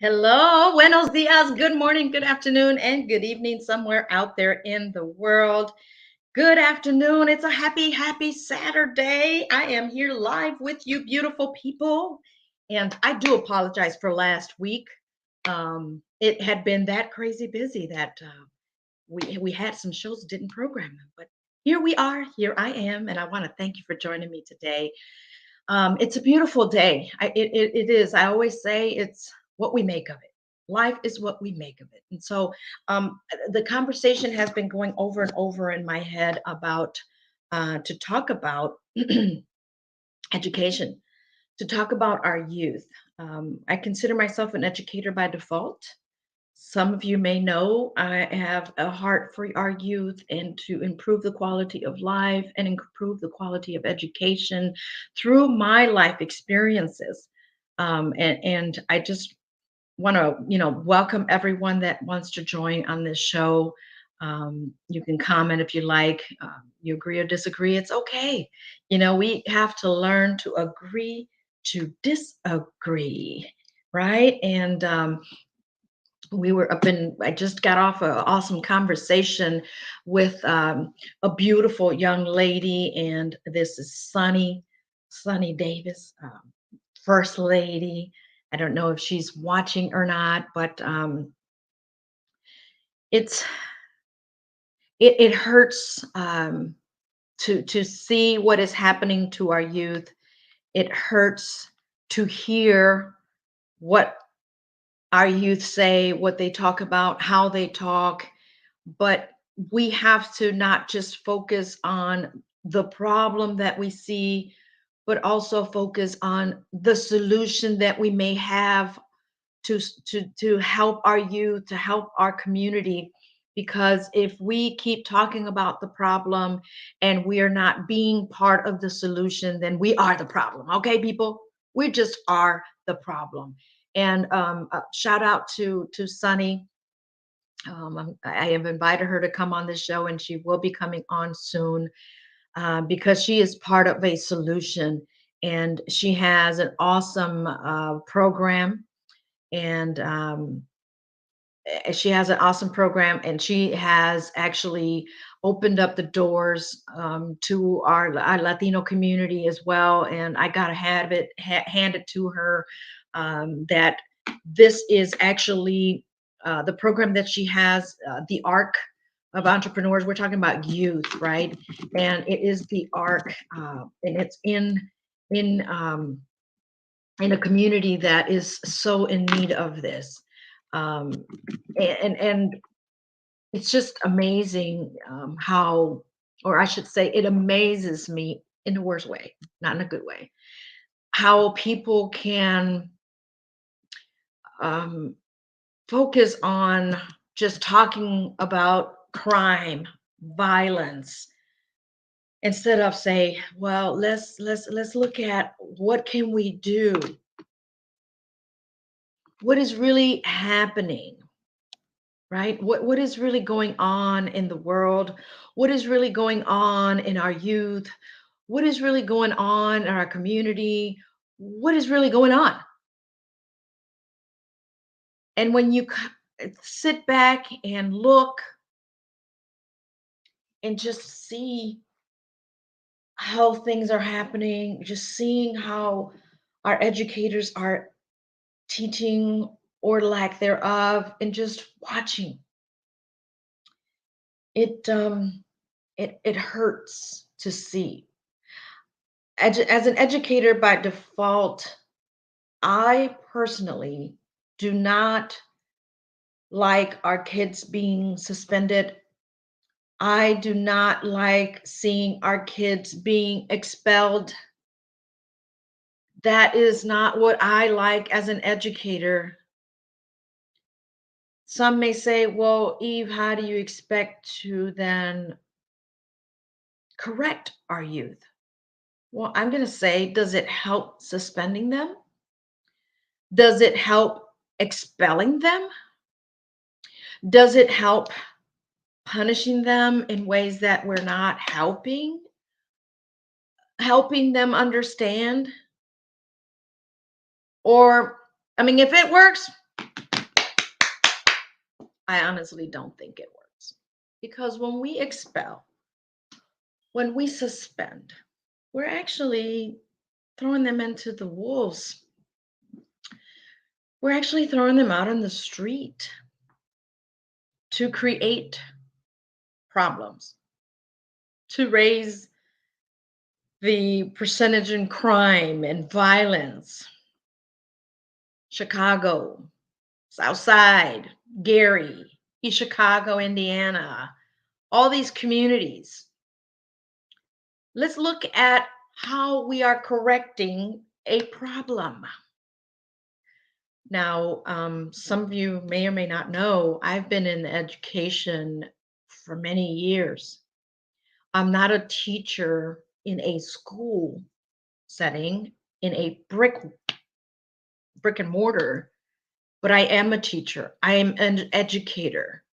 Hello, buenos dias, good morning, good afternoon, and good evening somewhere out there in the world. Good afternoon. It's a happy Saturday. I am here live with you, beautiful people. And I do apologize for last week. It had been that crazy busy that we had some shows didn't program them, but here we are. Here I am, and I want to thank you for joining me today. It's a beautiful day. It is. I always say it's what we make of it. Life is what we make of it. And so the conversation has been going over and over in my head about to talk about education, to talk about our youth. I consider myself an educator by default. Some of you may know I have a heart for our youth and to improve the quality of life and improve the quality of education through my life experiences. And I just want to, welcome everyone that wants to join on this show. You can comment if you like. You agree or disagree, it's okay. We have to learn to agree to disagree, right? And we were up in I just got off an awesome conversation with a beautiful young lady, and this is Sunny Davis, first lady. I don't know if she's watching or not, but it's it hurts to see what is happening to our youth. It hurts to hear what our youth say, what they talk about, how they talk. But we have to not just focus on the problem that we see, but also focus on the solution that we may have to help our youth, to help our community. Because if we keep talking about the problem and we are not being part of the solution, then we are the problem. Okay, people, we just are the problem. And shout out to Sunny. I have invited her to come on the show, and she will be coming on soon because she is part of a solution, and she has an awesome program, and she has an awesome program, and she has actually opened up the doors to our Latino community as well. And I got to have it handed to her that this is actually the program that she has, the arc of entrepreneurs. We're talking about youth, right? And it is the arc, and it's in in a community that is so in need of this. Um, and it's just amazing how, or I should say, it amazes me in the worst way, not in a good way, how people can um, focus on just talking about crime, violence, instead of say, well, let's look at what can we do, what is really happening, right? What is really going on in the world? What is really going on in our youth? What is really going on in our community? What is really going on? And when you sit back and look and just see how things are happening, just seeing how our educators are teaching or lack thereof, and just watching it, it hurts to see. As an educator by default, I personally do not like our kids being suspended. I do not like seeing our kids being expelled. That is not what I like as an educator. Some may say, well, Eve, how do you expect to then correct our youth? Well, I'm going to say, does it help suspending them? Does it help expelling them? Does it help punishing them in ways that we're not helping them understand? Or, I mean, if it works, I honestly don't think it works. Because when we expel, when we suspend, we're actually throwing them into the wolves. We're actually throwing them out on the street to create problems, to raise the percentage in crime and violence. Chicago, Southside, Gary, East Chicago, Indiana, all these communities. Let's look at how we are correcting a problem. Now, some of you may or may not know, I've been in education for many years. I'm not a teacher in a school setting, in a brick and mortar, but I am a teacher. I am an educator.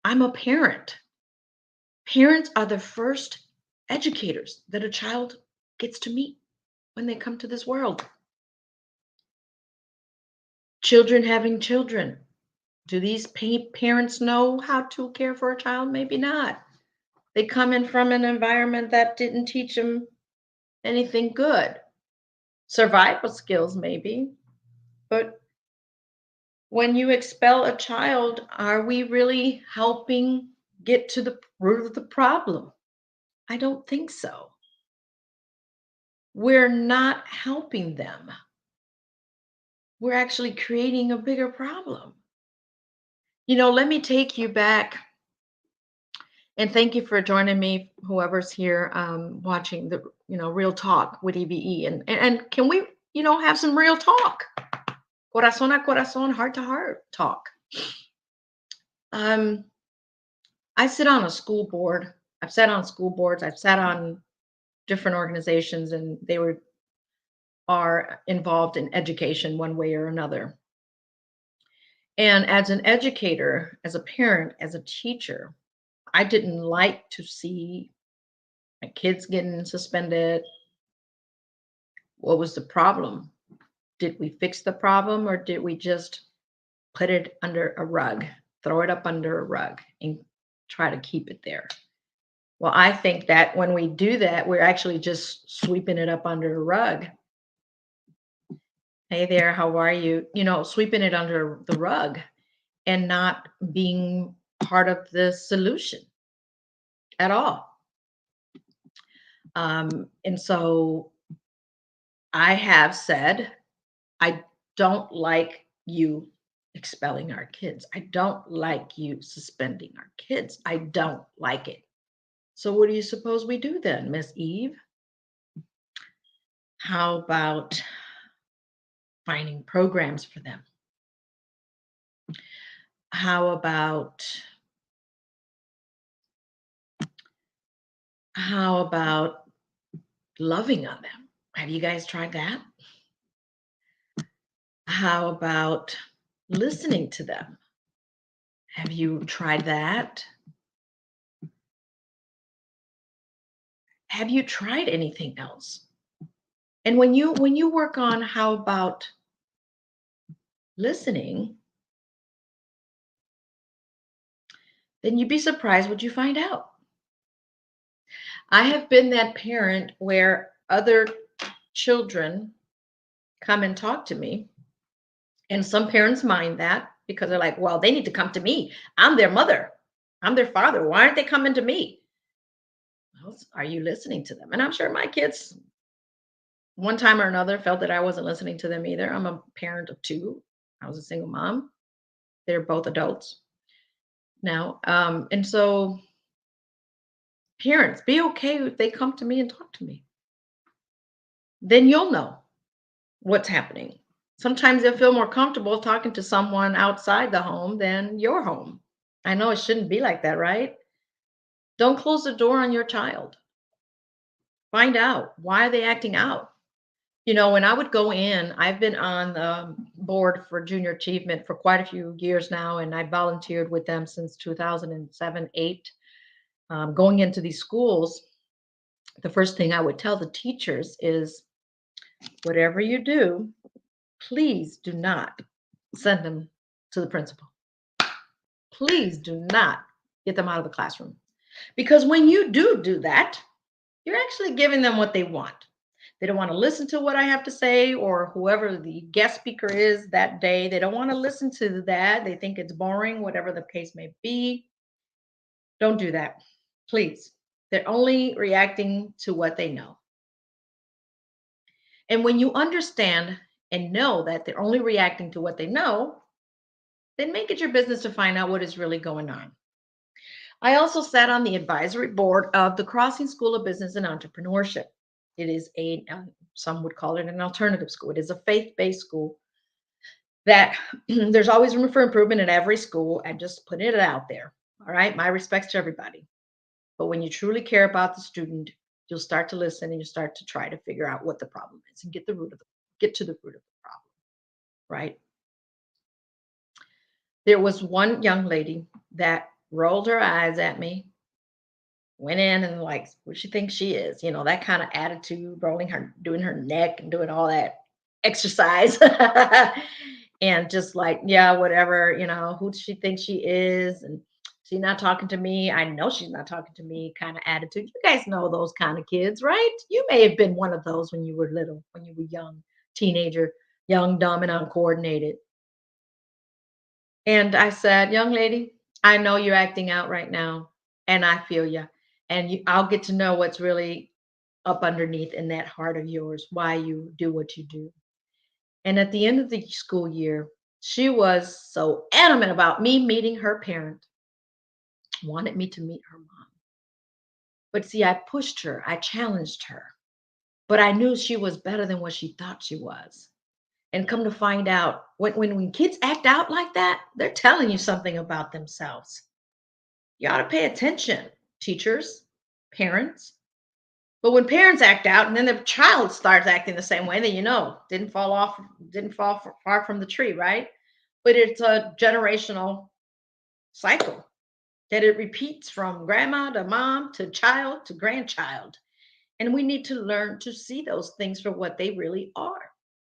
I'm a parent. Parents are the first educators that a child gets to meet when they come to this world. Children having children. Do these parents know how to care for a child? Maybe not. They come in from an environment that didn't teach them anything good. Survival skills, maybe. But when you expel a child, are we really helping get to the root of the problem? I don't think so. We're not helping them. We're actually creating a bigger problem. Let me take you back, and thank you for joining me, whoever's here watching the Real Talk with E.V.E. And can we have some real talk, corazón a corazón, heart to heart talk. um I sit on a school board. I've sat on school boards. I've sat on different organizations, and they are involved in education one way or another. And as an educator, as a parent, as a teacher, I didn't like to see my kids getting suspended. What was the problem? Did we fix the problem, or did we just put it under a rug, throw it up under a rug, and try to keep it there? Well, I think that when we do that, we're actually just sweeping it up under a rug. Hey there, how are you? Sweeping it under the rug and not being part of the solution at all. And so I have said, I don't like you expelling our kids. I don't like you suspending our kids. I don't like it. So what do you suppose we do then, Miss Eve? How about finding programs for them? How about how about loving on them? Have you guys tried that? How about listening to them? Have you tried that? Have you tried anything else? And when you work on how about listening, then you'd be surprised what you find out. I have been that parent where other children come and talk to me, and some parents mind that because they're like, well, they need to come to me. I'm their mother. I'm their father. Why aren't they coming to me? Well, are you listening to them? And I'm sure my kids, one time or another, felt that I wasn't listening to them either. I'm a parent of two. I was a single mom. They're both adults now. And so, parents, be okay if they come to me and talk to me. Then you'll know what's happening. Sometimes they'll feel more comfortable talking to someone outside the home than your home. I know it shouldn't be like that, right? Don't close the door on your child. Find out, why are they acting out? When I would go in, I've been on the board for junior achievement for quite a few years now, and I volunteered with them since 2007, 8. Going into these schools, the first thing I would tell the teachers is, whatever you do, please do not send them to the principal. Please do not get them out of the classroom. Because when you do that, you're actually giving them what they want. They don't want to listen to what I have to say or whoever the guest speaker is that day. They don't want to listen to that. They think it's boring, whatever the case may be. Don't do that, please. They're only reacting to what they know. And when you understand and know that they're only reacting to what they know, then make it your business to find out what is really going on. I also sat on the advisory board of the Crossing School of Business and Entrepreneurship. It is some would call it an alternative school. It is a faith-based school that there's always room for improvement in every school, and just putting it out there. All right. My respects to everybody. But when you truly care about the student, you'll start to listen and you start to try to figure out what the problem is and get to the root of the problem. Right. There was one young lady that rolled her eyes at me, went in and like, what she thinks she is, that kind of attitude, rolling her, doing her neck and doing all that exercise. And just like, yeah, whatever, who does she think she is? And she's not talking to me. I know she's not talking to me kind of attitude. You guys know those kind of kids, right? You may have been one of those when you were little, when you were young, teenager, young, dumb, and uncoordinated. And I said, young lady, I know you're acting out right now, and I feel you. And I'll get to know what's really up underneath in that heart of yours, why you do what you do. And at the end of the school year, she was so adamant about me meeting her parent, wanted me to meet her mom. But see, I pushed her, I challenged her, but I knew she was better than what she thought she was. And come to find out, when kids act out like that, they're telling you something about themselves. You ought to pay attention, teachers, parents. But when parents act out and then the child starts acting the same way, then didn't fall far from the tree, right? But it's a generational cycle that it repeats from grandma to mom to child to grandchild. And we need to learn to see those things for what they really are.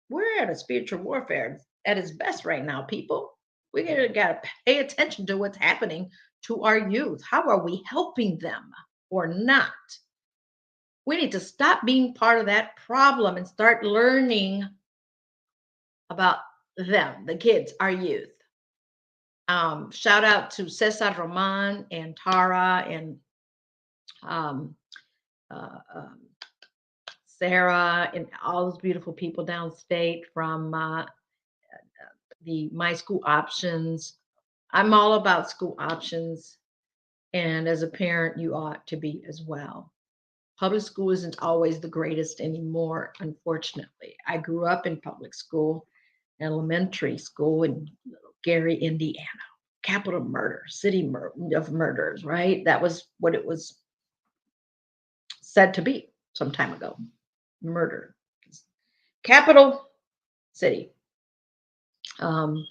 We're at a spiritual warfare at its best right now, people. We got to pay attention to what's happening to our youth. How are we helping them or not? We need to stop being part of that problem and start learning about them, the kids, our youth. Shout out to Cesar Roman and Tara and um, uh, Sarah and all those beautiful people downstate from the My School Options. I'm all about school options. And as a parent, you ought to be as well. Public school isn't always the greatest anymore, unfortunately. I grew up in public school, elementary school in Gary, Indiana. Capital murder, of murders, right? That was what it was said to be some time ago. Murder. Capital city. Um,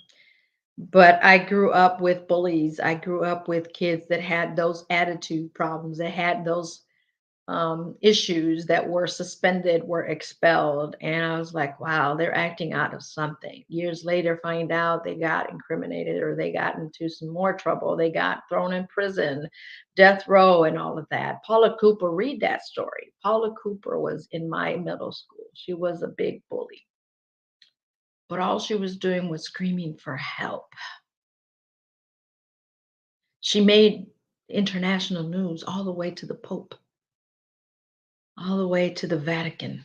but I grew up with bullies. I grew up with kids that had those attitude problems, that had those issues, that were suspended, were expelled. And I was like, wow, they're acting out of something. Years later, find out they got incriminated or they got into some more trouble. They got thrown in prison, death row, and all of that. Paula Cooper, read that story. Paula Cooper was in my middle school. She was a big bully, but all she was doing was screaming for help. She made international news all the way to the Pope, all the way to the Vatican,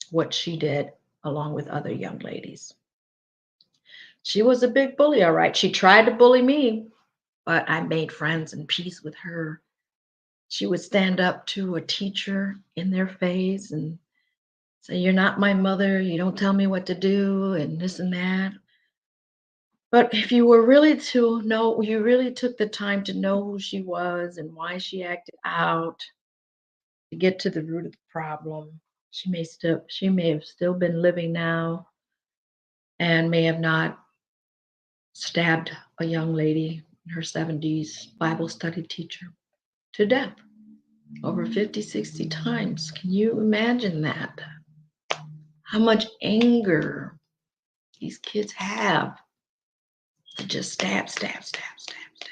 what she did along with other young ladies. She was a big bully, all right. She tried to bully me, but I made friends and peace with her. She would stand up to a teacher in their face and say, "You're not my mother. You don't tell me what to do," and this and that. But if you were really to know, you really took the time to know who she was and why she acted out, to get to the root of the problem, she may have still been living now and may have not stabbed a young lady in her 70s, Bible study teacher, to death over 50, 60 times. Can you imagine that? How much anger these kids have to just stab, stab, stab, stab, stab.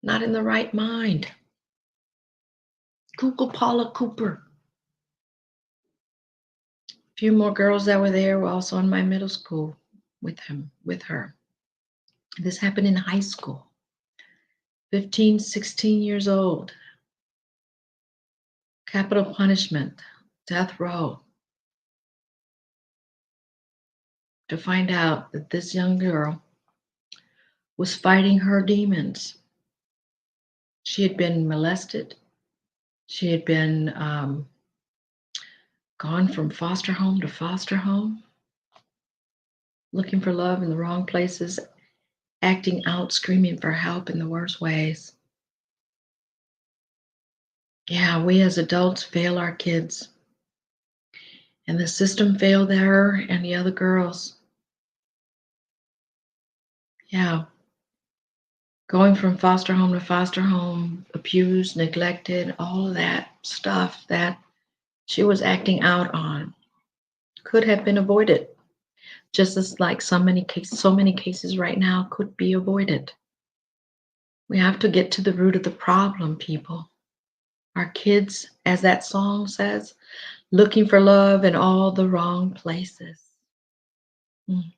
not in the right mind. Google Paula Cooper. A few more girls that were there were also in my middle school with her. This happened in high school. 15, 16 years old. Capital punishment, death row. To find out that this young girl was fighting her demons. She had been molested. She had been gone from foster home to foster home, looking for love in the wrong places, acting out, screaming for help in the worst ways. Yeah, we as adults fail our kids. And the system failed her and the other girls. Yeah, going from foster home to foster home, abused, neglected, all of that stuff that she was acting out on could have been avoided. Just as like so many cases right now could be avoided. We have to get to the root of the problem, people. Our kids, as that song says, looking for love in all the wrong places. Mm.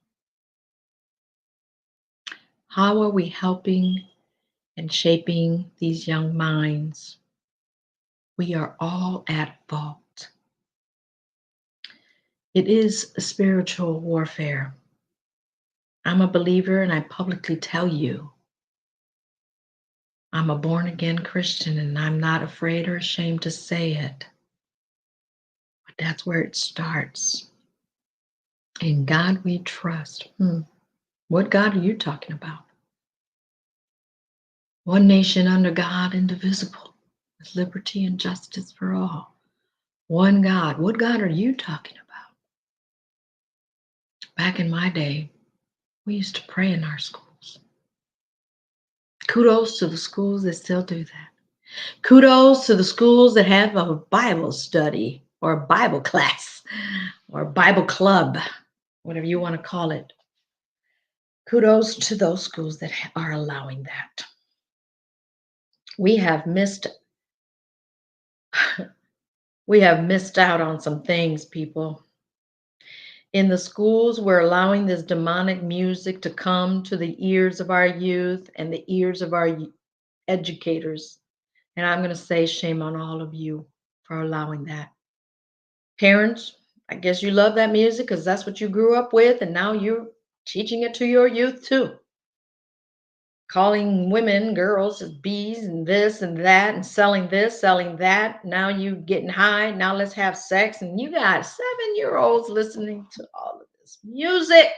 How are we helping and shaping these young minds? We are all at fault. It is a spiritual warfare. I'm a believer, and I publicly tell you, I'm a born again Christian, and I'm not afraid or ashamed to say it. But that's where it starts. In God we trust. What God are you talking about? One nation under God, indivisible, with liberty and justice for all. One God. What God are you talking about? Back in my day, we used to pray in our schools. Kudos to the schools that still do that. Kudos to the schools that have a Bible study or a Bible class or a Bible club, whatever you want to call it. Kudos to those schools that are allowing that. We have missed we have missed out on some things, people. In the schools, we're allowing this demonic music to come to the ears of our youth and the ears of our educators. And I'm going to say shame on all of you for allowing that. Parents, I guess you love that music because that's what you grew up with, and now you're teaching it to your youth too. Calling women, girls as bees and this and that, and selling this, selling that. Now you getting high. Now let's have sex. And you got 7-year-olds listening to all of this music.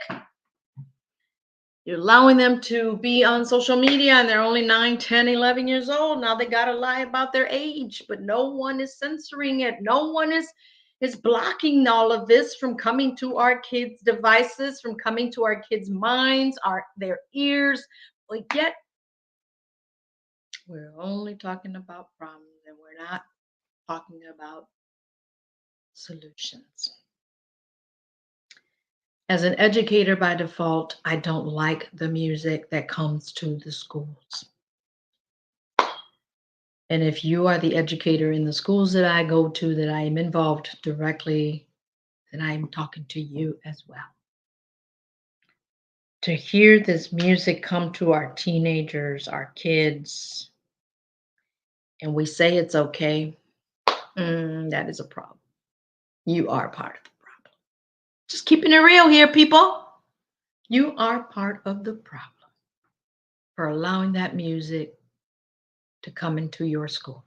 You're allowing them to be on social media and they're only 9, 10, 11 years old. Now they got to lie about their age, but no one is censoring it. No one is blocking all of this from coming to our kids' devices, from coming to our kids' minds, their ears. But yet we're only talking about problems and we're not talking about solutions. As an educator by default, I don't like the music that comes to the schools. And if you are the educator in the schools that I go to, that I am involved directly, then I'm talking to you as well. To hear this music come to our teenagers, our kids, and we say it's okay, that is a problem. You are part of the problem. Just keeping it real here, people. You are part of the problem for allowing that music to come into your school.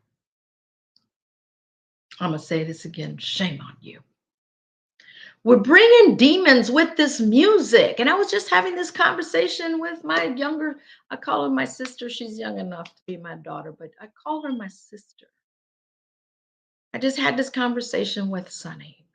I'm going to say this again. Shame on you. We're bringing demons with this music. And I was just having this conversation with my younger, I call her my sister. She's young enough to be my daughter, but I call her my sister. I just had this conversation with Sunny.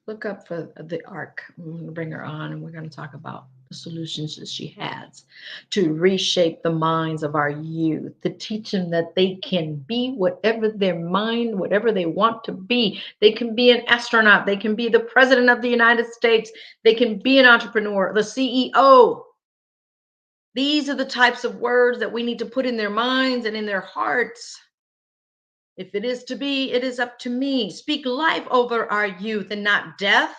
Look up for the arc. I'm going to bring her on and we're going to talk about the solutions that she has to reshape the minds of our youth, to teach them that they can be whatever their mind, whatever they want to be. They can be an astronaut. They can be the president of the United States. They can be an entrepreneur, the CEO. These are the types of words that we need to put in their minds and in their hearts. If it is to be, it is up to me. Speak life over our youth and not death.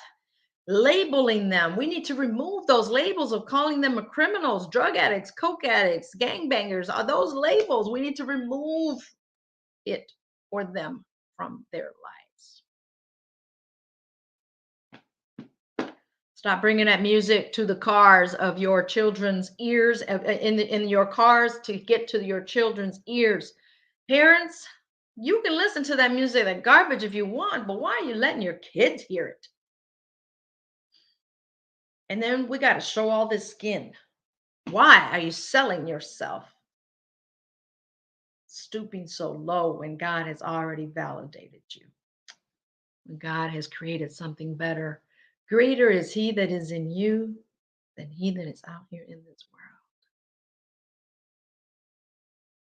Labeling them. We need to remove those labels of calling them criminals, drug addicts, coke addicts, gangbangers. Are those labels? We need to remove it or them from their lives. Stop bringing that music to the cars of your children's ears, in your cars to get to your children's ears. Parents, you can listen to that music, that garbage if you want, but why are you letting your kids hear it? And then we got to show all this skin. Why are you selling yourself? Stooping so low when God has already validated you. When God has created something better. Greater is He that is in you than he that is out here in this world.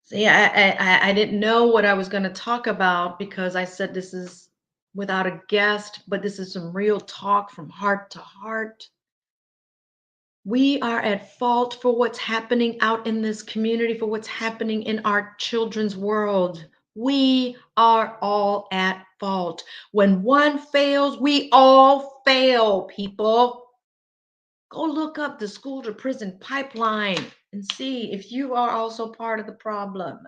See, I didn't know what I was going to talk about because I said this is without a guest, but this is some real talk from heart to heart. We are at fault for what's happening out in this community, for what's happening in our children's world. We are all at fault. When one fails, we all fail, people. Go look up the school to prison pipeline and see if you are also part of the problem.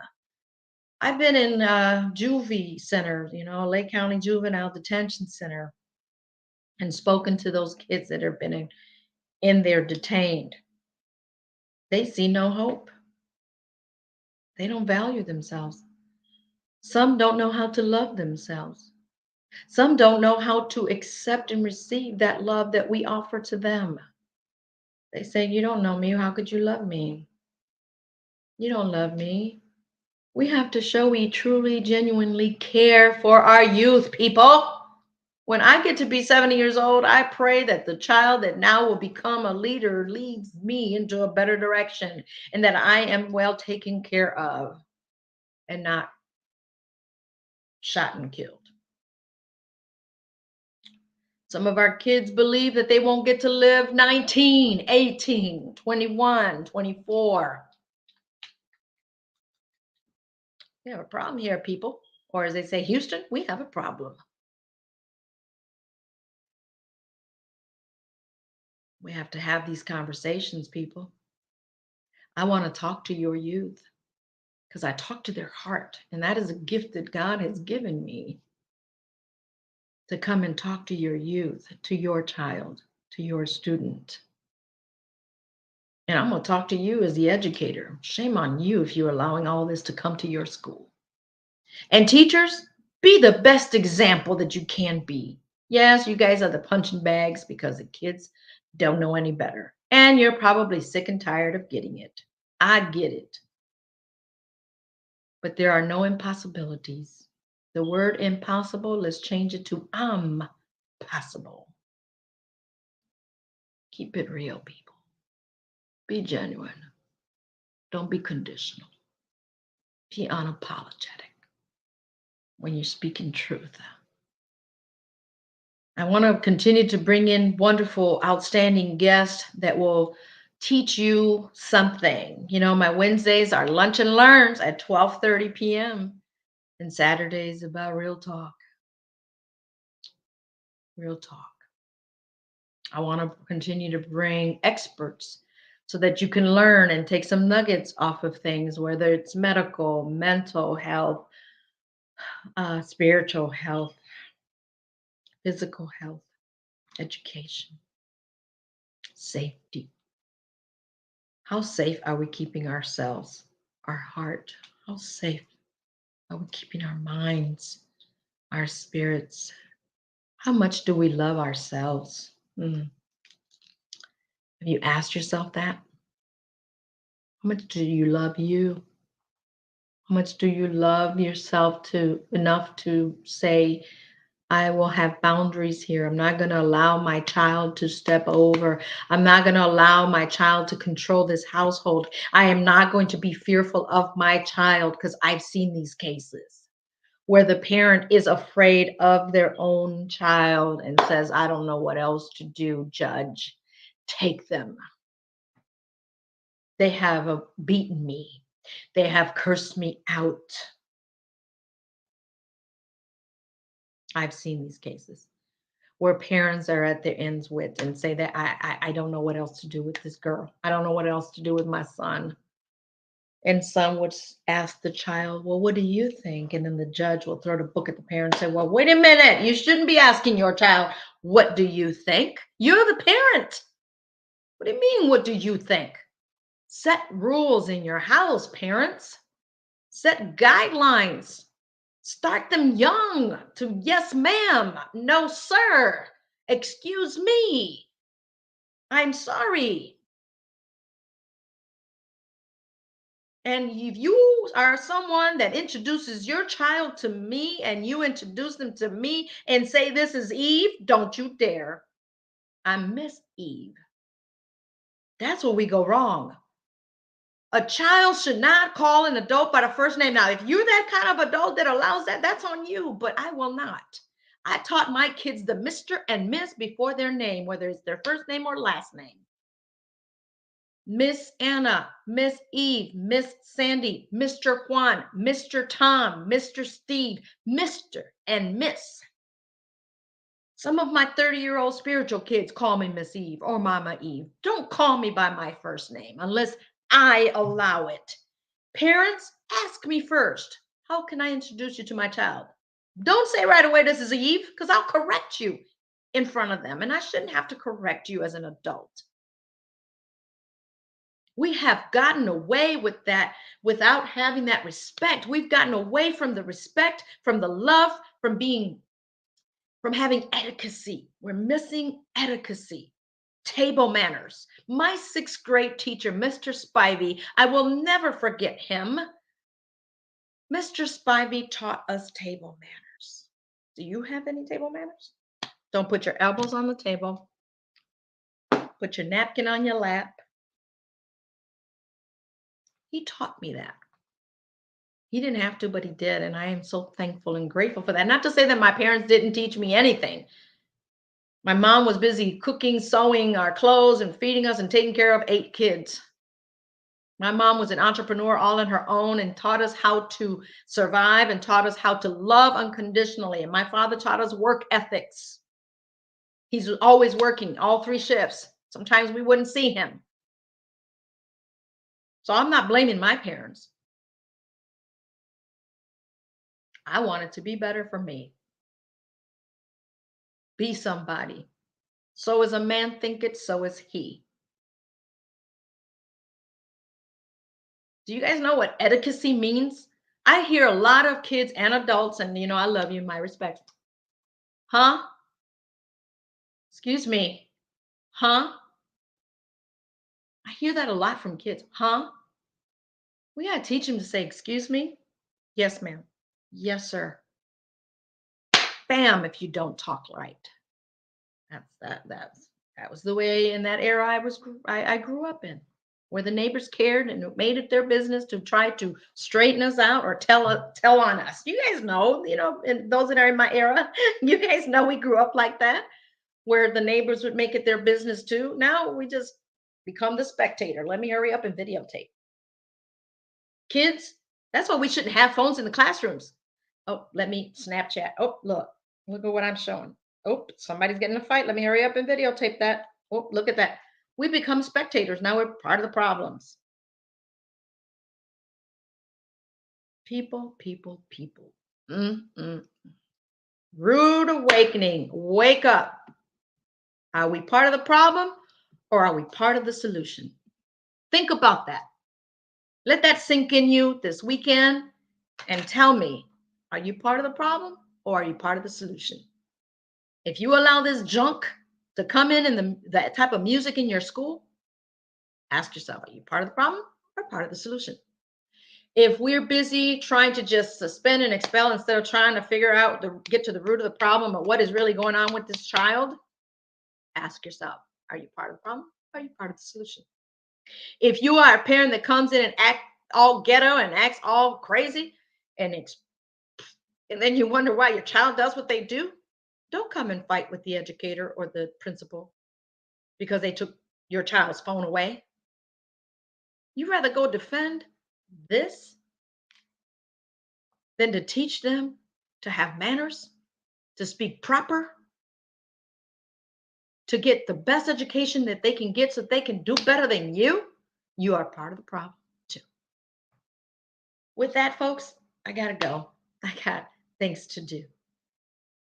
I've been in juvie centers, Lake County Juvenile Detention Center, and spoken to those kids that have been in there detained. They see no hope. They don't value themselves. Some don't know how to love themselves. Some don't know how to accept and receive that love that we offer to them. They say, "You don't know me. How could you love me? You don't love me." We have to show we truly, genuinely care for our youth, people. When I get to be 70 years old, I pray that the child that now will become a leader leads me into a better direction and that I am well taken care of and not shot and killed. Some of our kids believe that they won't get to live 19, 18, 21, 24. We have a problem here, people. Or as they say, Houston, we have a problem. We have to have these conversations, people. I want to talk to your youth because I talk to their heart. And that is a gift that God has given me to come and talk to your youth, to your child, to your student. And I'm going to talk to you as the educator. Shame on you if you're allowing all this to come to your school. And teachers, be the best example that you can be. Yes, you guys are the punching bags because the kids don't know any better. And you're probably sick and tired of getting it. I get it. But there are no impossibilities. The word impossible, let's change it to possible. Keep it real, people. Be genuine. Don't be conditional. Be unapologetic when you're speaking truth. I want to continue to bring in wonderful, outstanding guests that will teach you something. My Wednesdays are lunch and learns at 12:30 p.m. and Saturdays about real talk. Real talk. I want to continue to bring experts so that you can learn and take some nuggets off of things, whether it's medical, mental health, spiritual health, physical health, education, safety. How safe are we keeping ourselves, our heart? How safe are we keeping our minds, our spirits? How much do we love ourselves? Have you asked yourself that? How much do you love you? How much do you love yourself to enough to say, I will have boundaries here. I'm not going to allow my child to step over. I'm not going to allow my child to control this household. I am not going to be fearful of my child because I've seen these cases where the parent is afraid of their own child and says, I don't know what else to do, judge. Take them. They have beaten me. They have cursed me out. I've seen these cases where parents are at their ends with and say that I don't know what else to do with this girl. I don't know what else to do with my son. And some would ask the child, well, what do you think? And then the judge will throw the book at the parent and say, well, wait a minute. You shouldn't be asking your child, what do you think? You're the parent. What do you mean, what do you think? Set rules in your house, parents. Set guidelines. Start them young to yes, ma'am, no, sir, excuse me, I'm sorry. And if you are someone that introduces your child to me and you introduce them to me and say, this is Eve, don't you dare. I'm Miss Eve. That's where we go wrong. A child should not call an adult by the first name. Now, if you're that kind of adult that allows that, that's on you, but I will not. I taught my kids the Mr. and Miss before their name, whether it's their first name or last name. Miss Anna, Miss Eve, Miss Sandy, Mr. Juan, Mr. Tom, Mr. Steve, Mr. and Miss. Some of my 30-year-old spiritual kids call me Miss Eve or Mama Eve. Don't call me by my first name unless I allow it. Parents, ask me first, how can I introduce you to my child? Don't say right away, this is Eve, because I'll correct you in front of them. And I shouldn't have to correct you as an adult. We have gotten away with that without having that respect. We've gotten away from the respect, from the love, from having etiquette. We're missing etiquette. Table manners. My sixth grade teacher, Mr. Spivey, I will never forget him. Mr. Spivey taught us table manners. Do you have any table manners? Don't put your elbows on the table. Put your napkin on your lap. He taught me that. He didn't have to, but he did. And I am so thankful and grateful for that. Not to say that my parents didn't teach me anything. My mom was busy cooking, sewing our clothes, and feeding us and taking care of 8 kids. My mom was an entrepreneur all on her own and taught us how to survive and taught us how to love unconditionally. And my father taught us work ethics. He's always working all 3 shifts. Sometimes we wouldn't see him. So I'm not blaming my parents. I wanted to be better for me. Be somebody. So as a man thinketh, so is he. Do you guys know what etiquette means? I hear a lot of kids and adults, and I love you, my respect. Huh? Excuse me. Huh? I hear that a lot from kids. Huh? We gotta teach them to say, excuse me. Yes, ma'am. Yes, sir. Bam, if you don't talk right. That was the way in that era I grew up in, where the neighbors cared and made it their business to try to straighten us out or tell on us. You guys know, and those that are in my era, you guys know we grew up like that, where the neighbors would make it their business too. Now we just become the spectator. Let me hurry up and videotape. Kids, that's why we shouldn't have phones in the classrooms. Oh, let me Snapchat. Oh, look at what I'm showing. Oh, somebody's getting a fight. Let me hurry up and videotape that. Oh, look at that. We become spectators. Now we're part of the problems. People, people, people. Mm-mm. Rude awakening. Wake up. Are we part of the problem or are we part of the solution? Think about that. Let that sink in you this weekend and tell me, are you part of the problem or are you part of the solution? If you allow this junk to come in that type of music in your school, ask yourself, are you part of the problem or part of the solution? If we're busy trying to just suspend and expel instead of trying to figure out, get to the root of the problem or what is really going on with this child, ask yourself, are you part of the problem or are you part of the solution? If you are a parent that comes in and acts all ghetto and acts all crazy and then you wonder why your child does what they do, don't come and fight with the educator or the principal because they took your child's phone away. You rather go defend this than to teach them to have manners, to speak proper, to get the best education that they can get so they can do better than you? You are part of the problem too. With that, folks, I got to go. I got things to do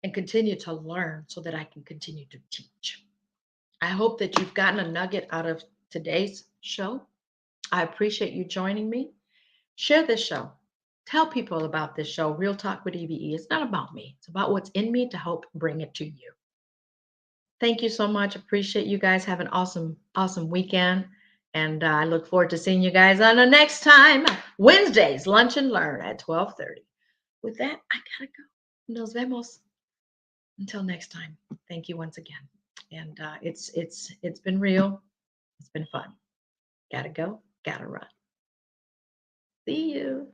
and continue to learn so that I can continue to teach. I hope that you've gotten a nugget out of today's show. I appreciate you joining me. Share this show. Tell people about this show, Real Talk with E.V.E. It's not about me, it's about what's in me to help bring it to you. Thank you so much. Appreciate you guys. Have an awesome, awesome weekend. And I look forward to seeing you guys on the next time, Wednesdays, Lunch and Learn at 12:30. With that, I gotta go. Nos vemos. Until next time. Thank you once again. And it's been real. It's been fun. Gotta go. Gotta run. See you.